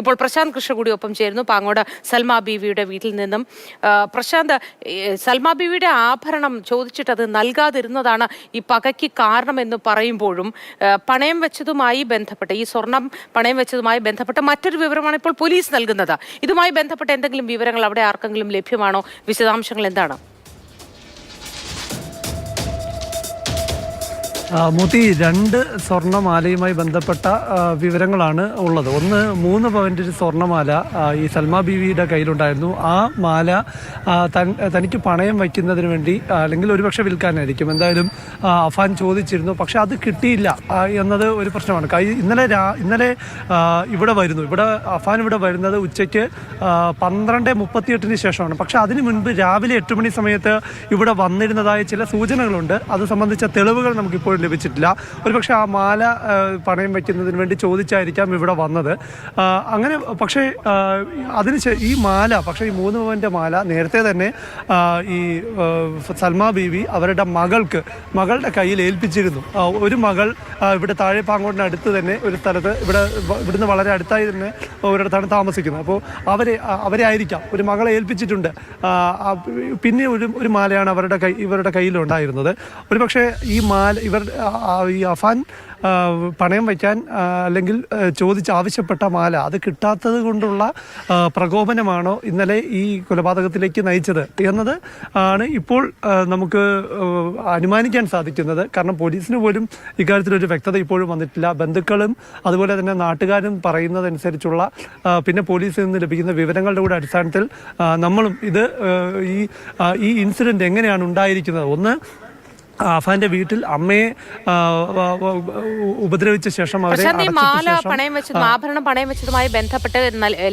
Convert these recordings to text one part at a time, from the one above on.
ഇപ്പോൾ പ്രശാന്ത് കൃഷ്ണ കൂടി ഒപ്പം ചേരുന്നു പാങ്ങോട് സൽമാ ബീവിയുടെ വീട്ടിൽ നിന്നും. പ്രശാന്ത്, സൽമാ ബീവിയുടെ ആഭരണം ചോദിച്ചിട്ട് അത് നൽകാതിരുന്നതാണ് ഈ പകയ്ക്ക് കാരണമെന്ന് പറയുമ്പോഴും പണയം വെച്ചതുമായി ബന്ധപ്പെട്ട് ഈ സ്വർണം പണയം വെച്ചതുമായി ബന്ധപ്പെട്ട് മറ്റൊരു വിവരമാണ് ഇപ്പോൾ പോലീസ് നൽകുന്നത്. ഇതുമായി ബന്ധപ്പെട്ട എന്തെങ്കിലും വിവരങ്ങൾ അവിടെ ആർക്കെങ്കിലും ലഭ്യമാണോ? വിശദാംശങ്ങൾ എന്താണ്? മോത്തി, രണ്ട് സ്വർണ്ണമാലയുമായി ബന്ധപ്പെട്ട വിവരങ്ങളാണ് ഉള്ളത്. ഒന്ന്, 3 പവൻ്റെ ഒരു സ്വർണ്ണമാല ഈ സൽമാ ബീവിയുടെ കയ്യിലുണ്ടായിരുന്നു. ആ മാല തനിക്ക് പണയം വയ്ക്കുന്നതിന് വേണ്ടി അല്ലെങ്കിൽ ഒരുപക്ഷെ വിൽക്കാനായിരിക്കും, എന്തായാലും അഫാൻ ചോദിച്ചിരുന്നു. പക്ഷെ അത് കിട്ടിയില്ല എന്നത് ഒരു പ്രശ്നമാണ്. ഇന്നലെ ഇവിടെ വരുന്നു. അഫാൻ ഇവിടെ വരുന്നത് ഉച്ചയ്ക്ക് 12:38 ശേഷമാണ്. പക്ഷെ അതിനു മുൻപ് രാവിലെ 8 മണി സമയത്ത് ഇവിടെ വന്നിരുന്നതായ ചില സൂചനകളുണ്ട്. അത് സംബന്ധിച്ച തെളിവുകൾ നമുക്കിപ്പോൾ ലഭിച്ചിട്ടില്ല. ഒരുപക്ഷെ ആ മാല പണയം വയ്ക്കുന്നതിന് വേണ്ടി ചോദിച്ചായിരിക്കാം ഇവിടെ വന്നത്. അങ്ങനെ പക്ഷേ ഈ 3 പവൻ്റെ മാല നേരത്തെ തന്നെ ഈ സൽമാ ബീവി അവരുടെ മകളുടെ കയ്യിൽ ഏൽപ്പിച്ചിരുന്നു. ഒരു മകൾ ഇവിടെ താഴെ പാങ്ങോടിന് അടുത്ത് തന്നെ ഒരു സ്ഥലത്ത് ഇവിടുന്ന് വളരെ അടുത്തായി തന്നെ ഒരിടത്താണ് താമസിക്കുന്നത്. അപ്പോൾ അവരെ ആയിരിക്കാം ഒരു മകളെ ഏൽപ്പിച്ചിട്ടുണ്ട്. പിന്നെ ഒരു മാലയാണ് ഇവരുടെ കയ്യിലുണ്ടായിരുന്നത്. ഒരുപക്ഷെ ഈ മാല ഈ അഫാൻ പണയം വയ്ക്കാൻ അല്ലെങ്കിൽ ആവശ്യപ്പെട്ട മാല അത് കിട്ടാത്തത് കൊണ്ടുള്ള പ്രകോപനമാണോ ഇന്നലെ ഈ കൊലപാതകത്തിലേക്ക് നയിച്ചത് എന്നത് ആണ് ഇപ്പോൾ നമുക്ക് അനുമാനിക്കാൻ സാധിക്കുന്നത്. കാരണം പോലീസിന് പോലും ഇക്കാര്യത്തിലൊരു വ്യക്തത ഇപ്പോഴും വന്നിട്ടില്ല. ബന്ധുക്കളും അതുപോലെ തന്നെ നാട്ടുകാരും പറയുന്നതനുസരിച്ചുള്ള പിന്നെ പോലീസിൽ നിന്ന് ലഭിക്കുന്ന വിവരങ്ങളുടെ കൂടെ അടിസ്ഥാനത്തിൽ നമ്മളും ഈ ഇൻസിഡന്റ് എങ്ങനെയാണ് ഉണ്ടായിരിക്കുന്നത്, ഒന്ന് അഫാന്റെ വീട്ടിൽ അമ്മയെ ഉപദ്രവിച്ച ശേഷം ആഭരണം പണയം വെച്ചതുമായി ബന്ധപ്പെട്ട്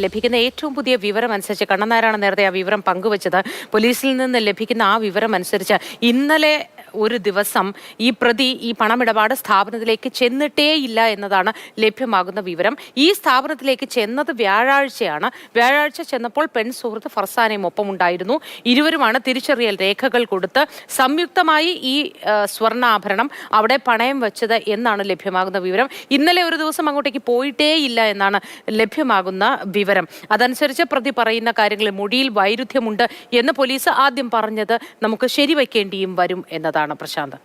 ലഭിക്കുന്ന ഏറ്റവും പുതിയ വിവരം അനുസരിച്ച്, കണ്ണനാരാണ് നേരത്തെ ആ വിവരം പങ്കുവച്ചത്, പോലീസിൽ നിന്ന് ലഭിക്കുന്ന ആ വിവരം അനുസരിച്ച് ഇന്നലെ ഒരു ദിവസം ഈ പ്രതി ഈ പണമിടപാട് സ്ഥാപനത്തിലേക്ക് ചെന്നിട്ടേയില്ല എന്നതാണ് ലഭ്യമാകുന്ന വിവരം. ഈ സ്ഥാപനത്തിലേക്ക് ചെന്നത് വ്യാഴാഴ്ചയാണ്. വ്യാഴാഴ്ച ചെന്നപ്പോൾ പെൺ സുഹൃത്ത് ഫർസാനയും ഒപ്പമുണ്ടായിരുന്നു. ഇരുവരുമാണ് തിരിച്ചറിയൽ രേഖകൾ കൊടുത്ത് സംയുക്തമായി ഈ സ്വർണ്ണാഭരണം അവിടെ പണയം വെച്ചത് എന്നാണ് ലഭ്യമാകുന്ന വിവരം. ഇന്നലെ ഒരു ദിവസം അങ്ങോട്ടേക്ക് പോയിട്ടേയില്ല എന്നാണ് ലഭ്യമാകുന്ന വിവരം. അതനുസരിച്ച് പ്രതി പറയുന്ന കാര്യങ്ങളിൽ മൊഴിയിൽ വൈരുദ്ധ്യമുണ്ട് എന്ന് പോലീസ് ആദ്യം പറഞ്ഞത് നമുക്ക് ശരിവയ്ക്കേണ്ടിയും വരും എന്നതാണ്. പ്രശാന്ത്,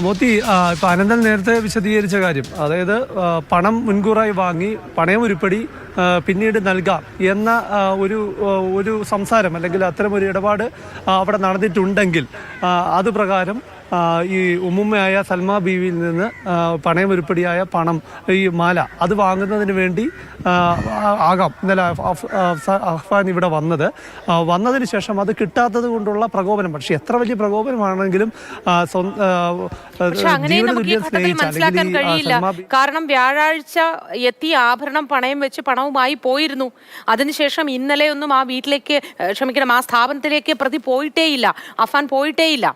മോത്തി, ഇപ്പം അനന്തൻ നേരത്തെ വിശദീകരിച്ച കാര്യം, അതായത് പണം മുൻകൂറായി വാങ്ങി പണയം ഉരുപ്പടി പിന്നീട് നൽകാം എന്ന ഒരു സംസാരം അല്ലെങ്കിൽ അത്തരമൊരു ഇടപാട് അവിടെ നടന്നിട്ടുണ്ടെങ്കിൽ അത് പ്രകാരം ഈ ഉമ്മുമ്മയായ സൽമാ ബീവിയിൽ നിന്ന് പണയം ഉരുപ്പടിയായ പണം, ഈ മാല അത് വാങ്ങുന്നതിന് വേണ്ടി ആകാം ഇന്നലെ അഫാൻ ഇവിടെ വന്നതിന് ശേഷം അത് കിട്ടാത്തത് കൊണ്ടുള്ള പ്രകോപനം. പക്ഷെ എത്ര വലിയ പ്രകോപനമാണെങ്കിലും മനസ്സിലാക്കാൻ കഴിയില്ല. കാരണം വ്യാഴാഴ്ച എത്തിയ ആഭരണം പണയം വെച്ച് പണവുമായി പോയിരുന്നു. അതിനുശേഷം ഇന്നലെ ഒന്നും ആ വീട്ടിലേക്ക് ആ സ്ഥാപനത്തിലേക്ക് പ്രതി പോയിട്ടേയില്ല, അഫാൻ പോയിട്ടേയില്ല.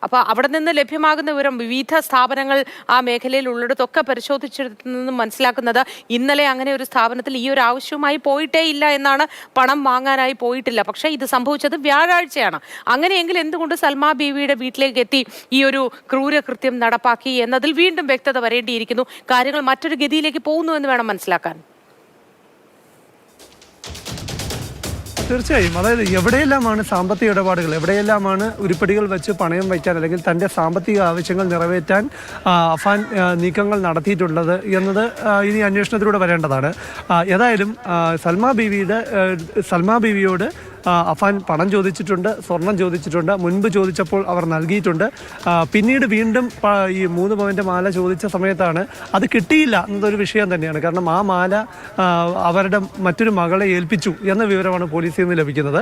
അപ്പോൾ അവിടെ നിന്ന് ലഭ്യമാകുന്ന വിവരം വിവിധ സ്ഥാപനങ്ങൾ ആ മേഖലയിൽ ഉള്ളിടത്തൊക്കെ പരിശോധിച്ചെടുത്തുനിന്നും മനസ്സിലാക്കുന്നത് ഇന്നലെ അങ്ങനെ ഒരു സ്ഥാപനത്തിൽ ഈ ഒരു ആവശ്യവുമായി പോയിട്ടേ ഇല്ല എന്നാണ്. പണം വാങ്ങാനായി പോയിട്ടില്ല. പക്ഷേ ഇത് സംഭവിച്ചത് വ്യാഴാഴ്ചയാണ്. അങ്ങനെയെങ്കിൽ എന്തുകൊണ്ട് സൽമാ ബീവിയുടെ വീട്ടിലേക്ക് എത്തി ഈ ഒരു ക്രൂരകൃത്യം നടപ്പാക്കി എന്നതിൽ വീണ്ടും വ്യക്തത വരേണ്ടിയിരിക്കുന്നു. കാര്യങ്ങൾ മറ്റൊരു ഗതിയിലേക്ക് പോകുന്നു എന്ന് വേണം മനസ്സിലാക്കാൻ. തീർച്ചയായും, അതായത് എവിടെയെല്ലാമാണ് സാമ്പത്തിക ഇടപാടുകൾ, എവിടെയെല്ലാമാണ് ഉരുപ്പടികൾ വെച്ച് പണയം വയ്ക്കാൻ അല്ലെങ്കിൽ തൻ്റെ സാമ്പത്തിക ആവശ്യങ്ങൾ നിറവേറ്റാൻ അഫാൻ നീക്കങ്ങൾ നടത്തിയിട്ടുള്ളത് എന്നത് ഇനി അന്വേഷണത്തിലൂടെ വരേണ്ടതാണ്. ഏതായാലും സൽമാ ബീവിയോട് അഫാൻ പണം ചോദിച്ചിട്ടുണ്ട്, സ്വർണം ചോദിച്ചിട്ടുണ്ട്. മുൻപ് ചോദിച്ചപ്പോൾ അവർ നൽകിയിട്ടുണ്ട്. പിന്നീട് വീണ്ടും ഈ 3 പവൻ്റെ മാല ചോദിച്ച സമയത്താണ് അത് കിട്ടിയില്ല എന്നതൊരു വിഷയം തന്നെയാണ്. കാരണം ആ മാല അവരുടെ മറ്റൊരു മകളെ ഏൽപ്പിച്ചു എന്ന വിവരമാണ് പോലീസിൽ നിന്ന് ലഭിക്കുന്നത്.